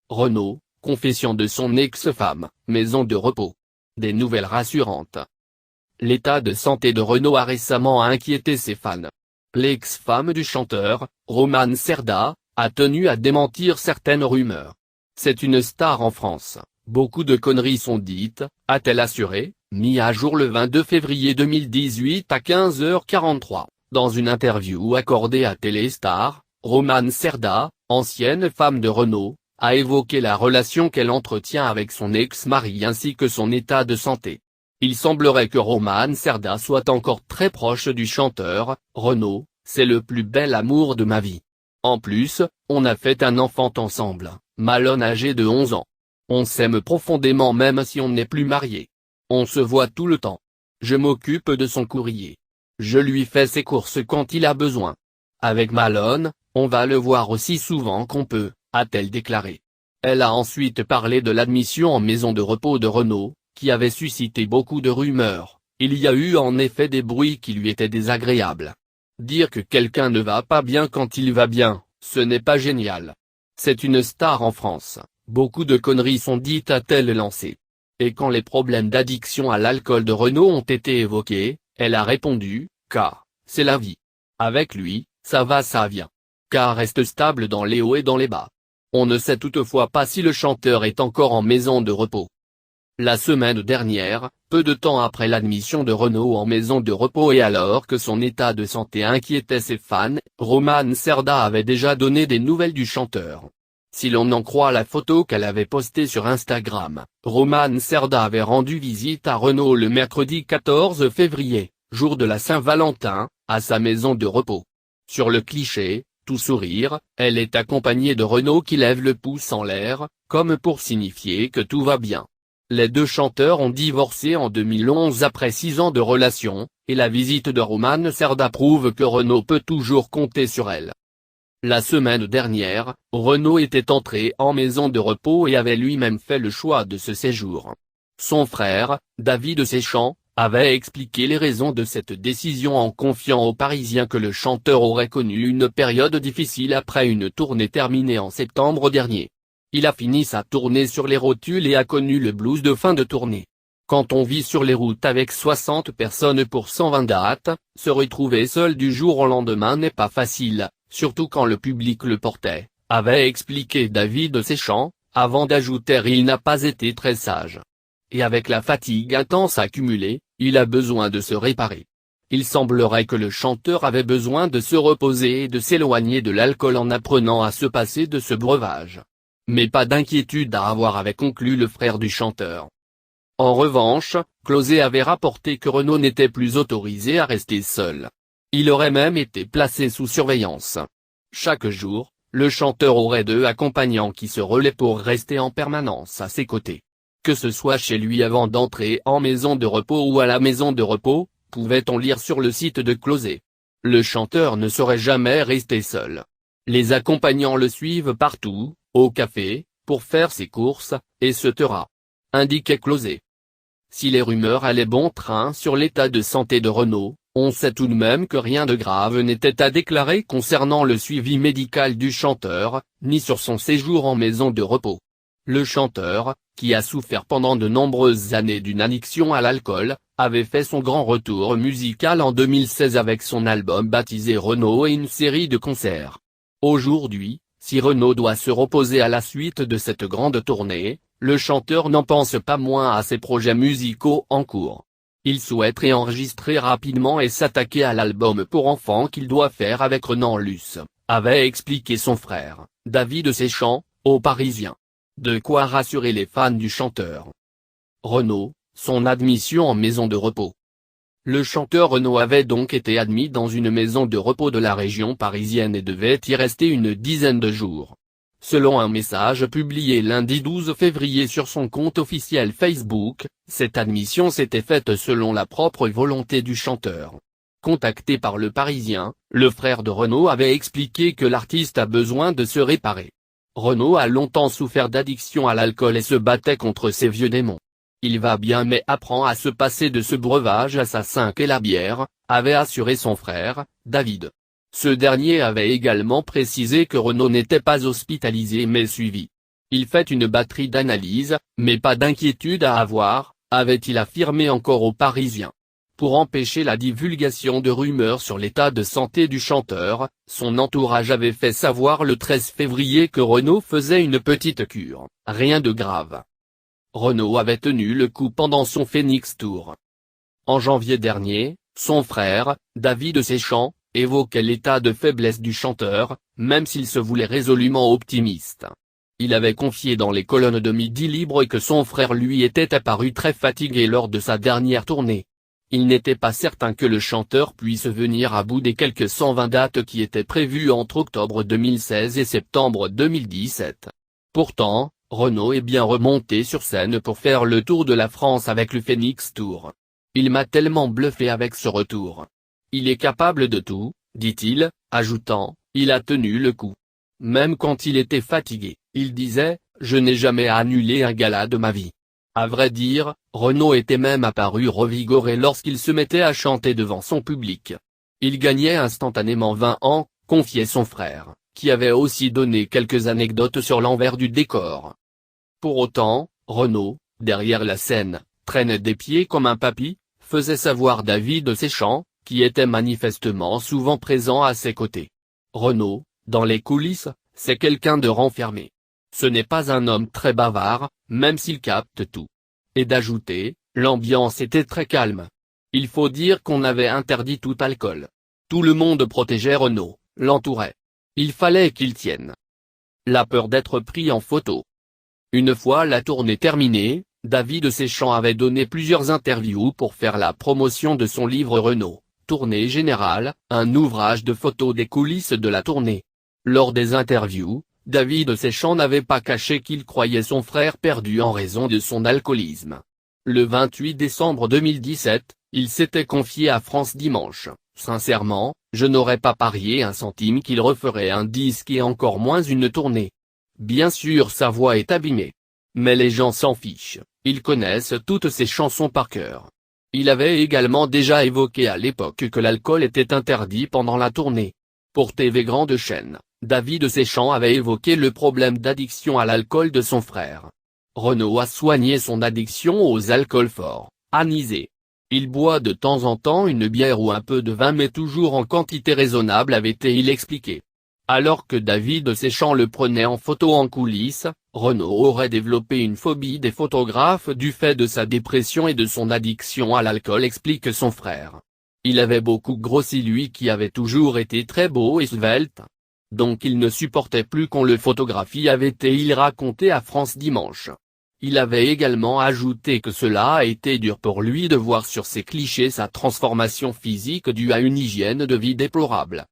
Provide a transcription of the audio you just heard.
Renaud, confession de son ex-femme, maison de repos. Des nouvelles rassurantes. L'état de santé de Renaud a récemment inquiété ses fans. L'ex-femme du chanteur, Romane Cerda, a tenu à démentir certaines rumeurs. C'est une star en France, beaucoup de conneries sont dites, a-t-elle assuré, mis à jour le 22 février 2018 à 15h43. Dans une interview accordée à Téléstar, Romane Cerda, ancienne femme de Renaud, a évoqué la relation qu'elle entretient avec son ex-mari ainsi que son état de santé. Il semblerait que Romane Cerda soit encore très proche du chanteur. Renaud, c'est le plus bel amour de ma vie. En plus, on a fait un enfant ensemble, Malone âgé de 11 ans. On s'aime profondément même si on n'est plus mariés. On se voit tout le temps. Je m'occupe de son courrier. Je lui fais ses courses quand il a besoin. Avec Malone, on va le voir aussi souvent qu'on peut, a-t-elle déclaré. Elle a ensuite parlé de l'admission en maison de repos de Renaud, qui avait suscité beaucoup de rumeurs. Il y a eu en effet des bruits qui lui étaient désagréables. Dire que quelqu'un ne va pas bien quand il va bien, ce n'est pas génial. C'est une star en France, beaucoup de conneries sont dites, a-t-elle lancé. Et quand les problèmes d'addiction à l'alcool de Renaud ont été évoqués, elle a répondu, car, c'est la vie. Avec lui, ça va ça vient. Car reste stable dans les hauts et dans les bas. On ne sait toutefois pas si le chanteur est encore en maison de repos. La semaine dernière, peu de temps après l'admission de Renaud en maison de repos et alors que son état de santé inquiétait ses fans, Romane Cerda avait déjà donné des nouvelles du chanteur. Si l'on en croit la photo qu'elle avait postée sur Instagram, Romane Cerda avait rendu visite à Renaud le mercredi 14 février, jour de la Saint-Valentin, à sa maison de repos. Sur le cliché, tout sourire, elle est accompagnée de Renaud qui lève le pouce en l'air, comme pour signifier que tout va bien. Les deux chanteurs ont divorcé en 2011 après 6 ans de relation, et la visite de Romane Cerda prouve que Renaud peut toujours compter sur elle. La semaine dernière, Renaud était entré en maison de repos et avait lui-même fait le choix de ce séjour. Son frère, David Deschamps, avait expliqué les raisons de cette décision en confiant aux Parisiens que le chanteur aurait connu une période difficile après une tournée terminée en septembre dernier. Il a fini sa tournée sur les rotules et a connu le blues de fin de tournée. Quand on vit sur les routes avec 60 personnes pour 120 dates, se retrouver seul du jour au lendemain n'est pas facile, surtout quand le public le portait, avait expliqué David Deschamps, avant d'ajouter il n'a pas été très sage. Et avec la fatigue intense accumulée, il a besoin de se réparer. Il semblerait que le chanteur avait besoin de se reposer et de s'éloigner de l'alcool en apprenant à se passer de ce breuvage. Mais pas d'inquiétude à avoir, avait conclu le frère du chanteur. En revanche, Closet avait rapporté que Renaud n'était plus autorisé à rester seul. Il aurait même été placé sous surveillance. Chaque jour, le chanteur aurait 2 accompagnants qui se relaient pour rester en permanence à ses côtés. Que ce soit chez lui avant d'entrer en maison de repos ou à la maison de repos, pouvait-on lire sur le site de Closet. Le chanteur ne saurait jamais rester seul. Les accompagnants le suivent partout, au café, pour faire ses courses, etc. Indiquait Closet. Si les rumeurs allaient bon train sur l'état de santé de Renaud, on sait tout de même que rien de grave n'était à déclarer concernant le suivi médical du chanteur, ni sur son séjour en maison de repos. Le chanteur, qui a souffert pendant de nombreuses années d'une addiction à l'alcool, avait fait son grand retour musical en 2016 avec son album baptisé Renaud et une série de concerts. Aujourd'hui, si Renaud doit se reposer à la suite de cette grande tournée, le chanteur n'en pense pas moins à ses projets musicaux en cours. Il souhaite réenregistrer rapidement et s'attaquer à l'album pour enfants qu'il doit faire avec Renan Luce, avait expliqué son frère, David Deschamps, aux Parisiens. De quoi rassurer les fans du chanteur. Renaud, son admission en maison de repos. Le chanteur Renaud avait donc été admis dans une maison de repos de la région parisienne et devait y rester une dizaine de jours. Selon un message publié lundi 12 février sur son compte officiel Facebook, cette admission s'était faite selon la propre volonté du chanteur. Contacté par Le Parisien, le frère de Renaud avait expliqué que l'artiste a besoin de se réparer. Renaud a longtemps souffert d'addiction à l'alcool et se battait contre ses vieux démons. Il va bien mais apprend à se passer de ce breuvage assassin qu'est la bière, avait assuré son frère, David. Ce dernier avait également précisé que Renaud n'était pas hospitalisé mais suivi. Il fait une batterie d'analyses, mais pas d'inquiétude à avoir, avait-il affirmé encore aux Parisiens. Pour empêcher la divulgation de rumeurs sur l'état de santé du chanteur, son entourage avait fait savoir le 13 février que Renaud faisait une petite cure, rien de grave. Renaud avait tenu le coup pendant son Phoenix Tour. En janvier dernier, son frère, David Séchant, évoquait l'état de faiblesse du chanteur, même s'il se voulait résolument optimiste. Il avait confié dans les colonnes de Midi Libre que son frère lui était apparu très fatigué lors de sa dernière tournée. Il n'était pas certain que le chanteur puisse venir à bout des quelques 120 dates qui étaient prévues entre octobre 2016 et septembre 2017. Pourtant, Renaud est bien remonté sur scène pour faire le tour de la France avec le Phoenix Tour. Il m'a tellement bluffé avec ce retour. Il est capable de tout, dit-il, ajoutant, il a tenu le coup. Même quand il était fatigué, il disait, je n'ai jamais annulé un gala de ma vie. À vrai dire, Renaud était même apparu revigoré lorsqu'il se mettait à chanter devant son public. Il gagnait instantanément 20 ans, confiait son frère, qui avait aussi donné quelques anecdotes sur l'envers du décor. Pour autant, Renaud, derrière la scène, traîne des pieds comme un papy, faisait savoir David Séchant, qui était manifestement souvent présent à ses côtés. Renaud, dans les coulisses, c'est quelqu'un de renfermé. Ce n'est pas un homme très bavard, même s'il capte tout. Et d'ajouter, l'ambiance était très calme. Il faut dire qu'on avait interdit tout alcool. Tout le monde protégeait Renaud, l'entourait. Il fallait qu'il tienne. La peur d'être pris en photo. Une fois la tournée terminée, David Séchant avait donné plusieurs interviews pour faire la promotion de son livre Renaud, Tournée Générale, un ouvrage de photos des coulisses de la tournée. Lors des interviews, David Séchant n'avait pas caché qu'il croyait son frère perdu en raison de son alcoolisme. Le 28 décembre 2017, il s'était confié à France Dimanche, « Sincèrement, je n'aurais pas parié un centime qu'il referait un disque et encore moins une tournée. Bien sûr sa voix est abîmée. Mais les gens s'en fichent, ils connaissent toutes ses chansons par cœur. » Il avait également déjà évoqué à l'époque que l'alcool était interdit pendant la tournée. Pour TV Grande Chaîne, David Séchant avait évoqué le problème d'addiction à l'alcool de son frère. Renaud a soigné son addiction aux alcools forts, anisés. Il boit de temps en temps une bière ou un peu de vin mais toujours en quantité raisonnable avait-il expliqué. Alors que David Séchant le prenait en photo en coulisses, Renaud aurait développé une phobie des photographes du fait de sa dépression et de son addiction à l'alcool explique son frère. Il avait beaucoup grossi lui qui avait toujours été très beau et svelte. Donc il ne supportait plus qu'on le photographie avait-il raconté à France Dimanche. Il avait également ajouté que cela a été dur pour lui de voir sur ses clichés sa transformation physique due à une hygiène de vie déplorable.